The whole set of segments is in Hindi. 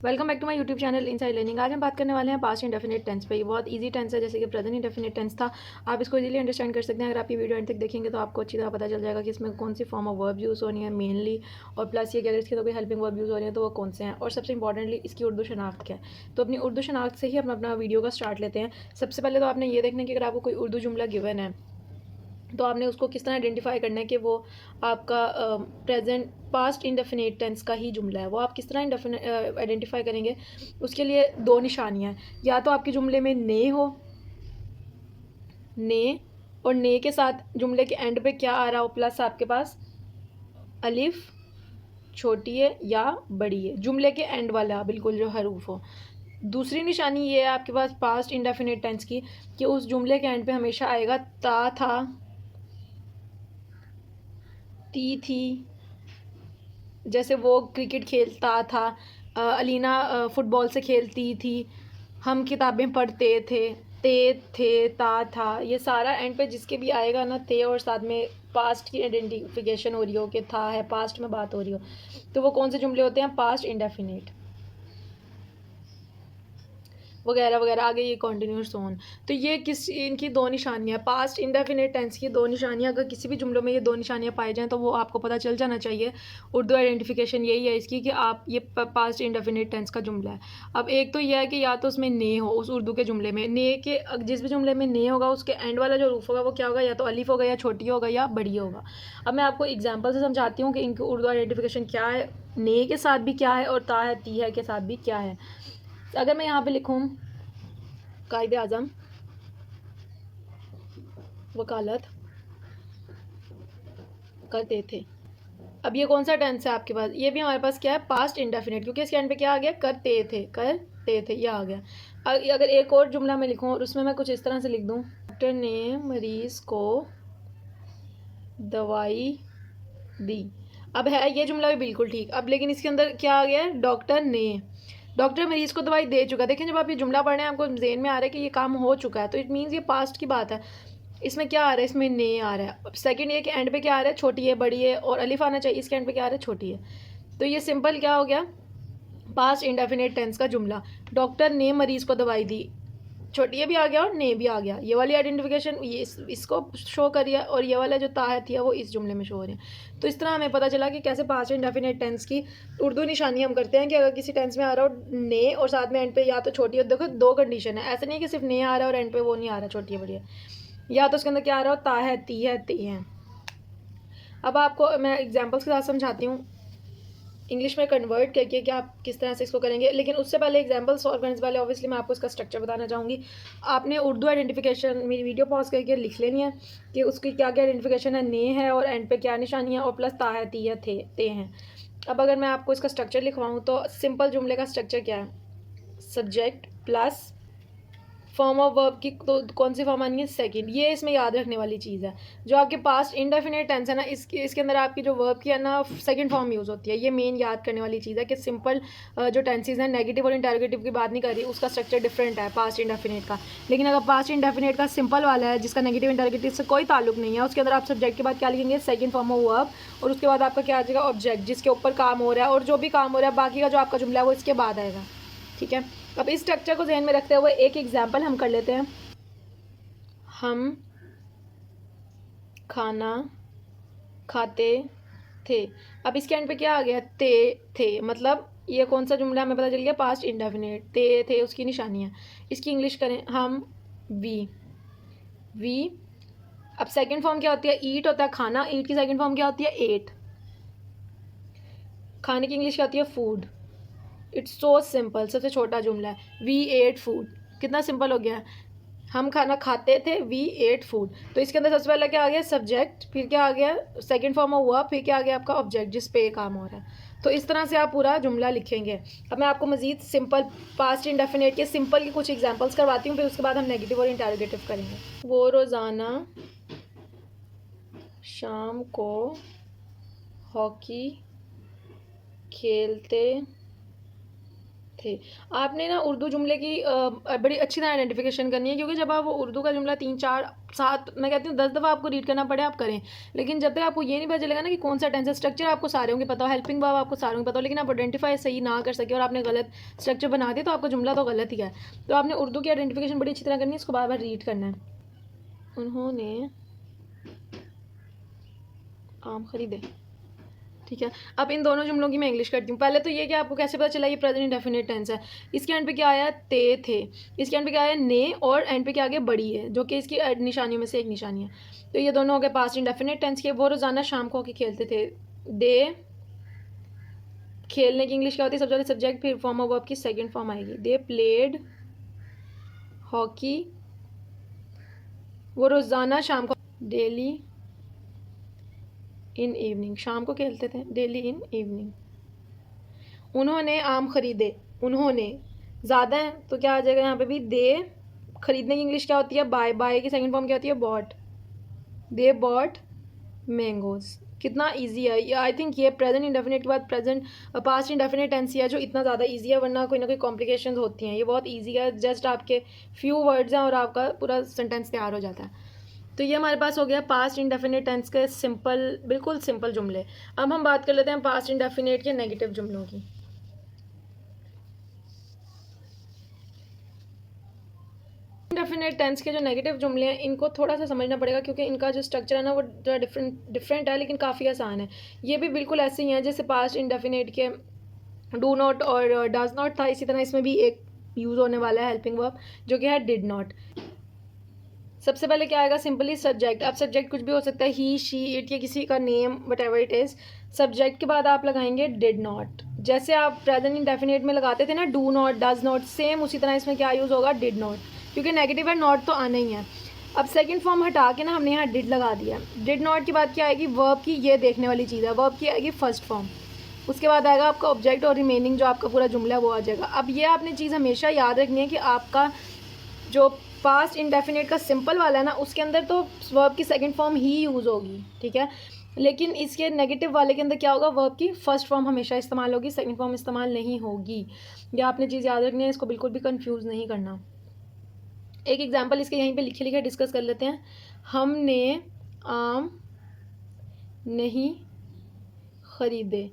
Welcome back to my YouTube channel inside learning. आज हम बात करने वाले हैं पास्ट इंडेफिनिट टेंस पे। ये बहुत इजी टेंस है, जैसे कि प्रेजेंट इंडेफिनिट टेंस था। आप इसको इजीली अंडरस्टैंड कर सकते हैं। अगर आप ये वीडियो एंड तक देखेंगे तो आपको अच्छी तरह पता चल जाएगा कि इसमें कौन सी फॉर्म ऑफ वर्ब यूज़ हो रही है मेनली, और प्लस ये कि अगर इसके तो कोई हेल्पिंग वर्ब यूज़ हो रही है तो वो कौन से हैं, और सबसे इंपॉर्टेंटली इसकी उर्दू शनाख्त क्या है। तो अपनी उर्दू शनाख्त से ही हम अपना वीडियो का स्टार्ट लेते हैं। सबसे पहले तो आपने ये देखना है कि अगर आपको कोई उर्दू जुमला गिवन है तो आपने उसको किस तरह आइडेंटिफाई करना है कि वो आपका प्रेजेंट पास्ट इंडेफिनिट टेंस का ही जुमला है। वो आप किस तरह आइडेंटिफाई करेंगे, उसके लिए दो निशानियाँ हैं। या तो आपके जुमले में ने हो, ने, और ने के साथ जुमले के एंड पे क्या आ रहा हो, प्लस आपके पास अलिफ छोटी है या बड़ी है, जुमले के एंड वाला बिल्कुल जो हरूफ हो। दूसरी निशानी ये है आपके पास पास्ट इंडेफिनिट टेंस की कि उस जुमले के एंड पे हमेशा आएगा ता था, ती थी। जैसे वो क्रिकेट खेलता था, अलीना फुटबॉल से खेलती थी, हम किताबें पढ़ते थे, थे, था, ये सारा एंड पे जिसके भी आएगा ना थे और साथ में पास्ट की आइडेंटिफिकेशन हो रही हो कि था है, पास्ट में बात हो रही हो, तो वो कौन से जुमले होते हैं, पास्ट इंडेफिनिट वगैरह वगैरह, आगे ये कॉन्टीन्यूस ऑन। तो ये किस इनकी दो निशानियाँ, पास्ट इंडेफिनिट टेंस की दो निशानियाँ। अगर किसी भी जुमलों में ये दो निशानियाँ पाई जाएँ तो वो आपको पता चल जाना चाहिए। उर्दू आइडेंटिफिकेशन यही है इसकी कि आप ये पास्ट इंडेफिनिट टेंस का जुमला है। अब एक तो यह है कि या तो उसमें ने हो, उस उर्दू के जुमले में ने के, जिस भी जुमले में ने होगा उसके एंड वाला जो रूफ होगा वो क्या होगा, या तो अलिफ होगा, या छोटी होगा, या बड़ी होगा। अब मैं आपको एग्जाम्पल से समझाती हूँ कि इनकी उर्दू आइडेंटिफिकेशन क्या है, ने के साथ भी क्या है, और ता है ती है के साथ भी क्या है। अगर मैं यहाँ पे लिखूँ कायदे आज़म वकालत करते थे, अब ये कौन सा टेंस है आपके पास, ये भी हमारे पास क्या है, पास्ट इंडेफिनिट, क्योंकि इसके एंड पे क्या आ गया, करते थे, करते थे, ये आ गया। अगर एक और जुमला मैं लिखूँ और उसमें मैं कुछ इस तरह से लिख दूँ, डॉक्टर ने मरीज को दवाई दी। अब है ये जुमला भी बिल्कुल ठीक, अब लेकिन इसके अंदर क्या आ गया है, डॉक्टर मरीज को दवाई दे चुका है। देखें जब आप ये जुमला पढ़ रहे हैं आपको जेहन में आ रहा है कि ये काम हो चुका है, तो इट मीन्स ये पास्ट की बात है। इसमें क्या आ रहा है, इसमें ने आ रहा है। सेकंड ये कि एंड पे क्या आ रहा है, छोटी है, बड़ी है, और अलिफ आना चाहिए, इसके एंड पे क्या आ रहा है, छोटी है। तो ये सिंपल क्या हो गया, पास्ट इंडेफिनिट टेंस का जुमला। डॉक्टर ने मरीज को दवाई दी, छोटी ये भी आ गया और ने भी आ गया। ये वाली आइडेंटिफिकेशन ये इसको शो करिए, और ये वाला जो ताहत है वो इस जुमले में शो हो रही है। तो इस तरह हमें पता चला कि कैसे पास्ट इंडेफिनिट टेंस की उर्दू निशानी हम करते हैं कि अगर किसी टेंस में आ रहा हो ने और साथ में एंड पे या तो छोटी है, देखो दो कंडीशन है, ऐसा नहीं है कि सिर्फ ने आ रहा है और एंड पे वो नहीं आ रहा, छोटी है बड़ी है, या तो उसके अंदर क्या आ रहा हो, ता है, ती है, ते हैं। अब आपको मैं एग्जाम्पल्स के साथ समझाती हूँ इंग्लिश में कन्वर्ट करके कि आप किस तरह से इसको करेंगे। लेकिन उससे पहले एग्जाम्पल सॉल्व करने से पहले ऑब्वियसली मैं आपको इसका स्ट्रक्चर बताना चाहूँगी। आपने उर्दू आइडेंटिफिकेशन मेरी वीडियो पॉज करके लिख लेनी है कि उसकी क्या क्या आइडेंटिफिकेशन है, ने है और एंड पे क्या निशानी है, और प्लस ता है, ती है, थे, ते हैं। अब अगर मैं आपको इसका स्ट्रक्चर लिखवाऊँ तो सिंपल जुमले का स्ट्रक्चर क्या है, subject plus form of verb की तो कौन सी फॉर्म आनी है, सेकंड। ये इसमें याद रखने वाली चीज़ है। जो आपके पास्ट इंडेफिनिट टेंस है ना, इसके अंदर आपकी जो वर्ब की है ना सेकंड फॉर्म यूज़ होती है। ये मेन याद करने वाली चीज़ है कि सिंपल जो टेंसेज हैं, नेगेटिव और इंटरोगेटिव की बात नहीं कर रही, उसका स्ट्रक्चर डिफरेंट है पास्ट इंडेफिनिट का। लेकिन अगर पास्ट इंडेफिनिट का सिंपल वाला है जिसका नेगेटिव इंटरोगेटिव से कोई ताल्लुक नहीं है, उसके अंदर आप सब्जेक्ट के बाद क्या लिखेंगे, सेकंड फॉर्म ऑफ वर्ब, और उसके बाद आपका क्या आ जाएगा, ऑब्जेक्ट, जिसके ऊपर काम हो रहा है, और जो भी काम हो रहा है बाकी का जो आपका जुमला है वो इसके बाद आएगा। ठीक है, अब इस स्ट्रक्चर को ध्यान में रखते हुए एक एग्जाम्पल हम कर लेते हैं। हम खाना खाते थे, अब इसके एंड पे क्या आ गया, थे, मतलब ये कौन सा जुमला हमें पता चल गया, पास्ट इंडेफिनिट। थे उसकी निशानी है। इसकी इंग्लिश करें हम, वी। अब सेकंड फॉर्म क्या होती है, ईट होता है खाना, ईट की सेकंड फॉर्म क्या होती है, एट। खाने की इंग्लिश क्या होती है, फूड। इट्स सो सिंपल, सबसे छोटा जुमला है, वी एट फूड। कितना सिंपल हो गया, हम खाना खाते थे, वी एट फूड। तो इसके अंदर सबसे पहले क्या आ गया, सब्जेक्ट, फिर क्या आ गया, सेकंड फॉर्म हुआ, फिर क्या आ गया आपका ऑब्जेक्ट जिस पे काम हो रहा है। तो इस तरह से आप पूरा जुमला लिखेंगे। अब मैं आपको मजीद सिंपल पास्ट इंडेफिनिट के सिंपल की कुछ एग्जांपल्स करवाती हूँ, फिर उसके बाद हम नेगेटिव और इंटरोगेटिव करेंगे। वो रोज़ाना शाम को हॉकी खेलते थे। आपने ना उर्दू जुमले की बड़ी अच्छी तरह आइडेंटिफिकेशन करनी है, क्योंकि जब आप वो उर्दू का जुमला 3 4 7 मैं कहती हूँ 10 दफ़ा आपको रीड करना पड़े आप करें, लेकिन जब तक आपको ये नहीं पता चलेगा ना कि कौन सा टेंस है, स्ट्रक्चर आपको सारे होंगे पता हो, हेल्पिंग वर्ब आपको सारे होंगे पता हो, लेकिन आप आइडेंटिफाई सही ना कर सके और आपने गलत स्ट्रक्चर बना दिया तो आपका जुमला तो गलत ही है। तो आपने उर्दू की आइडेंटिफिकेशन बड़ी अच्छी तरह करनी है, इसको बार बार रीड करना है। उन्होंने आम खरीदे, ठीक है। अब इन दोनों जुमलों की मैं इंग्लिश करती हूँ। पहले तो ये कि आपको कैसे पता चला ये प्रेजेंट इंडेफिनिट टेंस है। इसके एंड पे क्या आया, ते थे। इसके एंड पे क्या आया, ने, और एंड पे क्या आ गया, बड़ी है, जो कि इसकी निशानियों में से एक निशानी है। तो ये दोनों हो गए पास्ट इंडेफिनिट टेंस के। वो रोज़ाना शाम को होके खेलते थे। दे, खेलने की इंग्लिश क्या होती है, सबसे पहले सब्जेक्ट, फिर फॉर्म ऑफ वर्ब की सेकेंड फॉर्म आएगी। दे प्लेड हॉकी, वो रोज़ाना शाम को, डेली इन इवनिंग, शाम को खेलते थे, डेली इन इवनिंग। उन्होंने आम खरीदे, उन्होंने ज़्यादा है तो क्या आ जाएगा यहाँ पे भी, दे, खरीदने की इंग्लिश क्या होती है, बाय, बाय की सेकंड फॉर्म क्या होती है, बॉट। They bought mangoes. कितना इजी है ये, आई थिंक ये प्रेजेंट इंडेफिनिट के बाद प्रेजेंट पास्ट इंडेफिनिट टेंस है जो इतना ज़्यादा इजी है, वरना कोई ना कोई कॉम्प्लिकेशंस होती हैं। ये बहुत इजी है, जस्ट आपके फ्यू वर्ड्स हैं और आपका पूरा सेंटेंस तैयार हो जाता है। तो ये हमारे पास हो गया पास्ट इंडेफिनिट टेंस के सिंपल, बिल्कुल सिंपल जुमले। अब हम बात कर लेते हैं पास्ट इंडेफिनिट के नेगेटिव जुमलों की। इंडेफिनिट टेंस के जो नेगेटिव जुमले हैं इनको थोड़ा सा समझना पड़ेगा, क्योंकि इनका जो स्ट्रक्चर है ना वो थोड़ा डिफरेंट है, लेकिन काफ़ी आसान है। ये भी बिल्कुल ऐसे ही हैं जैसे पास्ट इंडेफिनिट के डू नॉट और डज नॉट था, इसी तरह इसमें भी एक यूज़ होने वाला है हेल्पिंग वर्ब, जो कि है डिड नॉट। सबसे पहले क्या आएगा, सिंपली सब्जेक्ट। अब सब्जेक्ट कुछ भी हो सकता है, ही, शी, इट, या किसी का name, what ever it is. Subject के बाद आप लगाएंगे डिड नॉट, जैसे आप प्रेजेंट इंडेफिनिट में लगाते थे ना do not, does not, same उसी तरह इसमें क्या यूज़ होगा, डिड नॉट, क्योंकि नेगेटिव है, नॉट तो आना ही है। अब सेकंड फॉर्म हटा के ना हमने यहाँ डिड लगा दिया। डिड नॉट के बाद क्या आएगी, वर्ब की, ये देखने वाली चीज़ है, वर्ब की आएगी फर्स्ट फॉर्म। उसके बाद आएगा आपका ऑब्जेक्ट और रिमेनिंग जो आपका पूरा जुमला है वो आ जाएगा। अब ये आपने चीज़ हमेशा याद रखनी है कि आपका जो पास्ट इंडेफिनिट का सिंपल वाला है ना उसके अंदर तो वर्ब की सेकंड फॉर्म ही यूज़ होगी, ठीक है, लेकिन इसके नेगेटिव वाले के अंदर क्या होगा, वर्ब की फर्स्ट फॉर्म हमेशा इस्तेमाल होगी, सेकंड फॉर्म इस्तेमाल नहीं होगी। ये आपने चीज़ याद रखनी है, इसको बिल्कुल भी कंफ्यूज नहीं करना। एक एग्जांपल इसके यहीं पे लिखे लिखे डिस्कस कर लेते हैं। हमने आम नहीं खरीदे।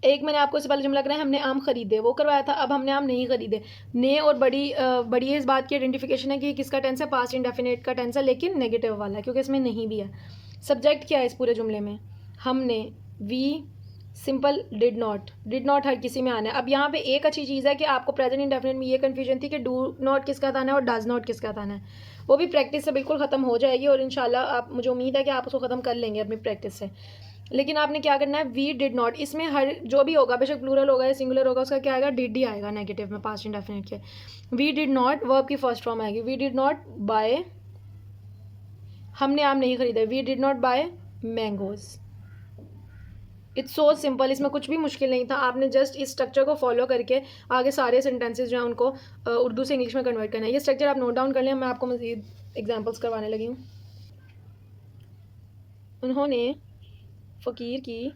एक मैंने आपको इससे पहले जुमला कराया, हमने आम खरीदे, वो करवाया था। अब हमने आम नहीं खरीदे। ने और बड़ी इस बात की आइडेंटिफिकेशन है कि किसका टेंस है, पास्ट इंडेफिनिट का टेंस है, लेकिन नेगेटिव वाला है क्योंकि इसमें नहीं भी है। सब्जेक्ट क्या है इस पूरे जुमले में, हमने, we, simple did not her किसी में आना है। अब यहाँ पे एक अच्छी चीज़ है कि आपको प्रेजेंट इंडेफिनिट में ये कन्फ्यूजन थी कि डू नॉट किसका आना है और डज नॉट किसका आना है, वो भी प्रैक्टिस से बिल्कुल ख़त्म हो जाएगी और इंशाल्लाह आप, मुझे उम्मीद है कि आप उसको ख़त्म कर लेंगे अपनी प्रैक्टिस से। लेकिन आपने क्या करना है, वी डिड नॉट, इसमें हर जो भी होगा, बेशक प्लूरल होगा या सिंगुलर होगा, उसका क्या आएगा, डिड ही आएगा नेगेटिव में पास्ट इंडेफिनिट के। वी डिड नॉट वर्ब की फर्स्ट फॉर्म आएगी। वी डिड नॉट बाय, हमने आम नहीं खरीदा, we did not buy mangoes. It's so simple, इसमें कुछ भी मुश्किल नहीं था, आपने जस्ट इस स्ट्रक्चर को फॉलो करके आगे सारे सेंटेंसेस जो हैं उनको उर्दू से इंग्लिश में कन्वर्ट करना है। ये स्ट्रक्चर आप नोट डाउन कर लें, मैं आपको मज़ीद एग्जांपल्स करवाने लगी हूँ। उन्होंने फ़कीर की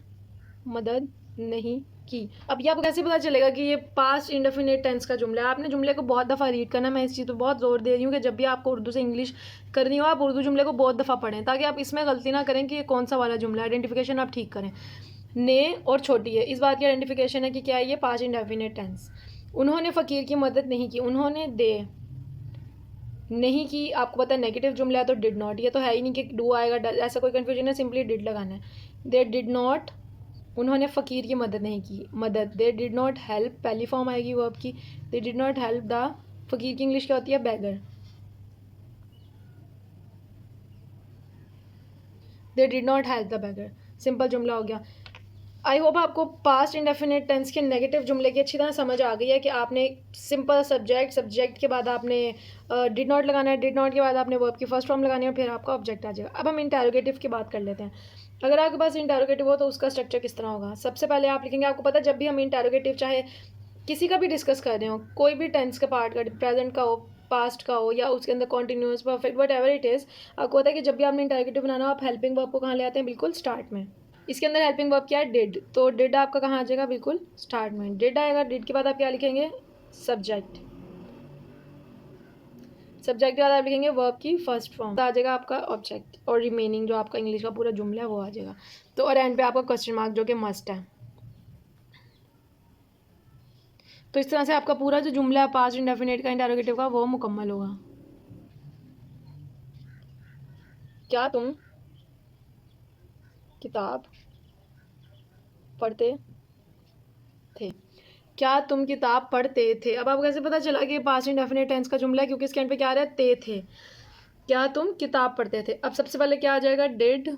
मदद नहीं की। अब ये आपको कैसे पता चलेगा कि ये पास्ट इंडेफिनिट टेंस का जुमला है, आपने जुमले को बहुत दफ़ा रीड करना। मैं इस चीज़ पर बहुत ज़ोर दे रही हूँ कि जब भी आपको उर्दू से इंग्लिश करनी हो आप उर्दू जुमले को बहुत दफ़ा पढ़ें, ताकि आप इसमें गलती ना करें कि ये कौन सा वाला जुमला है, आइडेंटिफिकेशन आप ठीक करें। ने और छोटी है, इस बात की आइडेंटिफिकेशन है कि क्या है ये पास्ट इंडेफिनिट टेंस। उन्होंने फ़कीर की मदद नहीं की, उन्होंने दे नहीं की, आपको पता है नेगेटिव जुमला है तो डिड नॉट, ये तो है ही नहीं कि डू आएगा, ऐसा कोई कन्फ्यूजन है, सिंपली डिड लगाना है। दे डिड नॉट, उन्होंने फ़कीर की मदद नहीं की, मदद, दे डिड नॉट हेल्प, पहली फॉर्म आएगी वर्ब की, they did not help the, फ़कीर की इंग्लिश क्या होती है, beggar. They did not help the beggar, simple जुमला हो गया। आई होप आपको पास्ट इंडेफिनिट टेंस के नेगेटिव जुमले की अच्छी तरह समझ आ गई है कि आपने सिंपल सब्जेक्ट के बाद आपने डिड नॉट लगाना है, डिड नॉट के बाद आपने वर्ब की फर्स्ट फॉर्म लगानी है और फिर आपका ऑब्जेक्ट आ जाएगा। अब हम इंटेरोगेटिव की बात कर लेते हैं। अगर आपके पास इंटेरोगेटिव हो तो उसका स्ट्रक्चर किस तरह होगा, सबसे पहले आप लिखेंगे, आपको पता है जब भी हम इंटेरोगेटिव चाहे किसी का भी डिस्कस कर रहे हो, कोई भी टेंस का पार्ट का, प्रेजेंट का हो, पास्ट का हो, या उसके अंदर continuous, perfect, what ever it is, आपको पता है कि जब भी आपने इंटेरोगेटिव बनाना हो आप हेल्पिंग वर्ब को कहाँ ले आते हैं, बिल्कुल स्टार्ट में। इसके अंदर हेल्पिंग वर्ब क्या है, डिड, तो डिड आपका कहाँ आ जाएगा, बिल्कुल स्टार्ट में डिड आएगा। डिड के बाद आप क्या लिखेंगे, सब्जेक्ट। सब्जेक्ट के बाद आप लिखेंगे वर्ब की फर्स्ट फॉर्म, आ जाएगा आपका ऑब्जेक्ट, और रिमेनिंग जो आपका इंग्लिश का पूरा जुमला है वो आ जाएगा। तो और एंड पे आपका क्वेश्चन मार्क जो कि मस्ट है। तो इस तरह से आपका पूरा जो जुमला है पास्ट इंडेफिनिट का इंटरोगेटिव का वो मुकम्मल होगा। क्या तुम किताब पढ़ते थे? क्या तुम किताब पढ़ते थे? अब आपको कैसे पता चला कि पास्ट इंडेफिनिट टेंस का जुमला है? क्योंकि इसके एंड पे क्या आ रहा है? थे। क्या तुम किताब पढ़ते थे। अब सबसे पहले क्या आ जाएगा? डिड।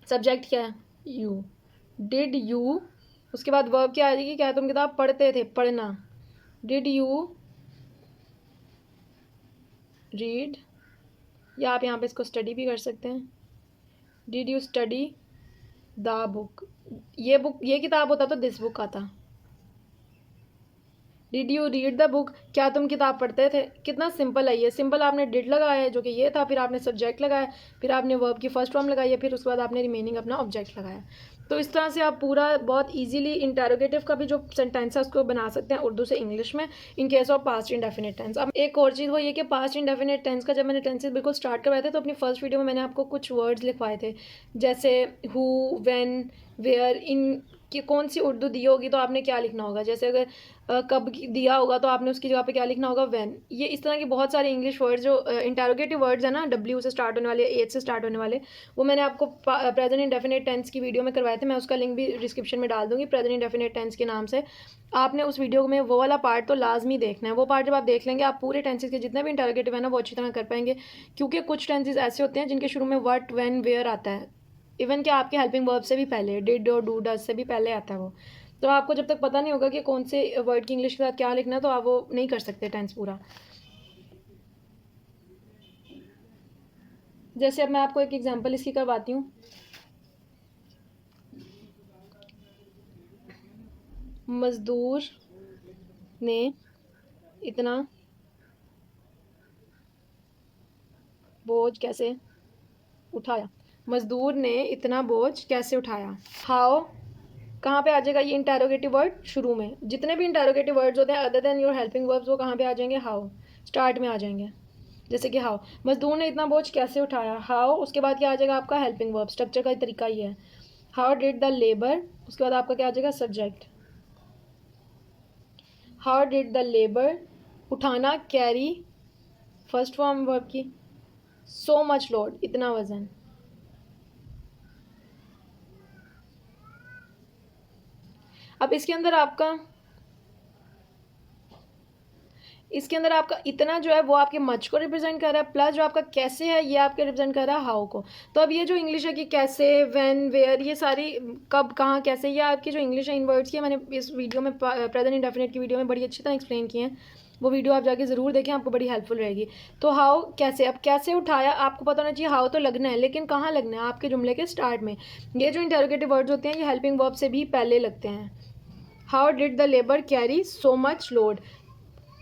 सब्जेक्ट क्या है? यू। Did you. उसके बाद वर्ब क्या आ जाएगी? क्या तुम किताब पढ़ते थे? पढ़ना। डिड यू रीड, या आप यहाँ पे इसको स्टडी भी कर सकते हैं। Did you study the book. ये किताब होता तो दिस बुक आता। Did you read the book. क्या तुम किताब पढ़ते थे। कितना सिंपल है ये। सिंपल आपने डिड लगाया है जो कि ये था, फिर आपने सब्जेक्ट लगाया, फिर आपने वर्ब की फर्स्ट फॉर्म लगाई है, फिर उसके बाद आपने रिमेनिंग अपना ऑब्जेक्ट लगाया। तो इस तरह से आप पूरा बहुत इजीली इंटरोगेटिव का भी जो सेंटेंस है उसको बना सकते हैं उर्दू से इंग्लिश में in case of past indefinite tense. अब एक और चीज़ वो ये कि पास्ट इंडेफिनिट टेंस का जब मैंने टेंसेस बिल्कुल स्टार्ट करवाए थे तो अपनी फर्स्ट वीडियो में मैंने आपको कुछ वर्ड्स लिखवाए थे, जैसे हु, व्हेन, वेयर, इन कि कौन सी उर्दू दी होगी तो आपने क्या लिखना होगा। जैसे अगर कब दिया होगा तो आपने उसकी जगह पे क्या लिखना होगा? व्हेन। ये इस तरह के बहुत सारे इंग्लिश वर्ड्स जो इंटरोगेटिव वर्ड्स है ना, डब्ल्यू से स्टार्ट होने वाले, एच से स्टार्ट होने वाले, वो मैंने आपको प्रेजेंट इंडेफिनिट टेंस की वीडियो में करवाए थे। मैं उसका लिंक भी डिस्क्रिप्शन में डाल दूंगी, प्रेजेंट इंडेफिनिट टेंस के नाम से। आपने उस वीडियो में वो वाला पार्ट तो लाजमी देखना है। वो पार्ट जब आप देख लेंगे आप पूरे टेंसेस के जितने भी इंटरोगेटिव है ना वो अच्छी तरह कर पाएंगे, क्योंकि कुछ टेंसेस ऐसे होते हैं जिनके शुरू में व्हाट, व्हेन, वेयर आता है। इवन कि आपके हेल्पिंग वर्ब से भी पहले, डिड और डू डज से भी पहले आता है वो। तो आपको जब तक पता नहीं होगा कि कौन से वर्ड की इंग्लिश के साथ क्या लिखना है तो आप वो नहीं कर सकते टेंस पूरा। जैसे अब मैं आपको एक एग्जांपल इसकी करवाती हूँ। मजदूर ने इतना बोझ कैसे उठाया। मजदूर ने इतना बोझ कैसे उठाया। हाउ कहाँ पे आ जाएगा? ये इंटरोगेटिव वर्ड शुरू में। जितने भी इंटरोगेटिव वर्ड्स होते हैं other than your helping verbs वो कहाँ पे आ जाएंगे? हाउ स्टार्ट में आ जाएंगे। जैसे कि हाउ, मजदूर ने इतना बोझ कैसे उठाया। हाउ उसके बाद क्या आ जाएगा? आपका हेल्पिंग वर्ब। स्ट्रक्चर का तरीका ये है। हाउ डिड द लेबर, उसके बाद आपका क्या आ जाएगा? Subject. How did the labour उठाना, कैरी फर्स्ट फॉर्म वर्ब की। सो मच लोड इतना वजन। अब इसके अंदर आपका इतना जो है वो आपके मच को रिप्रेजेंट कर रहा है, प्लस जो आपका कैसे है ये आपके रिप्रेजेंट कर रहा है हाउ को। तो अब ये जो इंग्लिश है कि कैसे, व्हेन, वेयर, ये सारी कब, कहाँ, कैसे, ये आपकी जो इंग्लिश है इन वर्ड्स की मैंने इस वीडियो में प्रेजेंट इंडेफिनिट की वीडियो में बड़ी अच्छी तरह एक्सप्लेन किए हैं। वो वीडियो आप जाके ज़रूर देखें, आपको बड़ी हेल्पफुल रहेगी। तो हाउ कैसे, अब कैसे उठाया आपको पता होना चाहिए। हाउ तो लगना है, लेकिन कहाँ लगना है? आपके जुमले के स्टार्ट में। ये जो इंटरोगेटिव वर्ड्स होते हैं ये हेल्पिंग वर्ब से भी पहले लगते हैं। How did the labour carry so much load.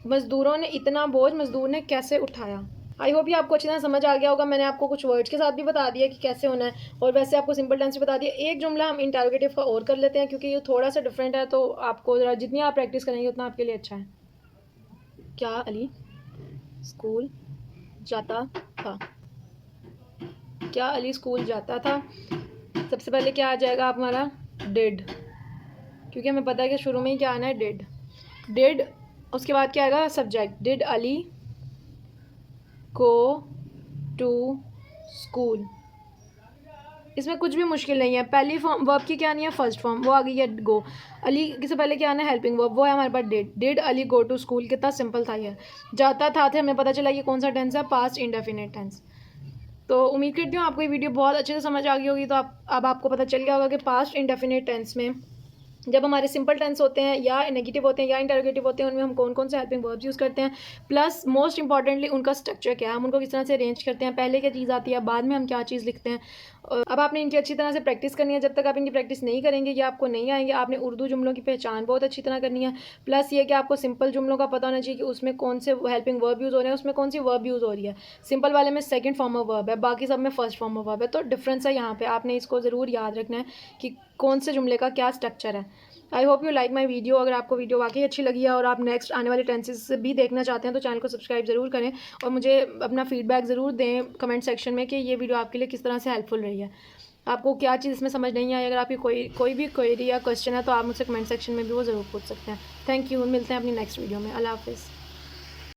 मजदूरों ने इतना बोझ, मजदूर ने कैसे उठाया। आई होप ये आपको अच्छी तरह समझ आ गया होगा। मैंने आपको कुछ वर्ड्स के साथ भी बता दिया कि कैसे होना है, और वैसे आपको सिंपल टेंस भी बता दिया। एक जुमला हम इंटरोगेटिव का और कर लेते हैं क्योंकि ये थोड़ा सा डिफरेंट है, तो आपको ज़रा जितनी आप प्रैक्टिस करेंगे उतना आपके लिए अच्छा है। क्या अली स्कूल जाता था। क्या अली स्कूल जाता था। सबसे पहले क्या आ जाएगा आप हमारा? डिड, क्योंकि हमें पता है कि शुरू में ही क्या आना है? डिड। डिड उसके बाद क्या आएगा? Subject. Did Ali go to school. इसमें कुछ भी मुश्किल नहीं है। पहली फॉर्म वर्ब की क्या नहीं है? फर्स्ट फॉर्म, वो आ गई है गो। अली से पहले क्या आना है? हेल्पिंग वर्ब, वो है हमारे पास did. Did Ali go to school. कितना सिंपल था ये। जाता था थे हमें पता चला ये कौन सा टेंस है? Past indefinite tense. तो उम्मीद करती हूँ आपको ये वीडियो बहुत अच्छे से समझ आ गई होगी। तो अब आपको पता चल गया होगा कि पास्ट इंडेफिनिट टेंस में जब हमारे सिंपल टेंस होते हैं या नेगेटिव होते हैं या इंटरोगेटिव होते हैं उनमें हम कौन कौन से हेल्पिंग वर्ब्स यूज़ करते हैं, प्लस मोस्ट इंपॉर्टेंटली उनका स्ट्रक्चर क्या है, हम उनको किस तरह से अरेंज करते हैं, पहले क्या चीज़ आती है, बाद में हम क्या चीज़ लिखते हैं। अब आपने इनकी अच्छी तरह से प्रैक्टिस करनी है। जब तक आप इनकी प्रैक्टिस नहीं करेंगे या आपको नहीं आएंगे, आपने उर्दू जुमलों की पहचान बहुत अच्छी तरह करनी है। प्लस ये कि आपको सिंपल जुमलों का पता होना चाहिए कि उसमें कौन से हेल्पिंग वर्ब यूज़ हो रहे हैं, उसमें कौन सी वर्ब यूज़ हो रही है। सिंपल वाले में सेकंड फॉर्म ऑफ वर्ब है, बाकी सब में फर्स्ट फॉर्म ऑफ वर्ब है। तो डिफरेंस है यहाँ पे, आपने इसको ज़रूर याद रखना है कि कौन से जुमले का क्या स्ट्रक्चर है। I hope you like my video. अगर आपको वीडियो वाकई अच्छी लगी है और आप नेक्स्ट आने वाले टेंसेस भी देखना चाहते हैं तो चैनल को सब्सक्राइब ज़रूर करें और मुझे अपना फीडबैक ज़रूर दें कमेंट सेक्शन में कि ये वीडियो आपके लिए किस तरह से हेल्पफुल रही है, आपको क्या चीज़ इसमें समझ नहीं आई। अगर आपकी कोई भी क्वेरी या क्वेश्चन है तो आप मुझसे कमेंट सेक्शन में भी वो ज़रूर पूछ सकते हैं। थैंक यू, मिलते हैं अपनी नेक्स्ट वीडियो में। अल्लाह हाफिज़।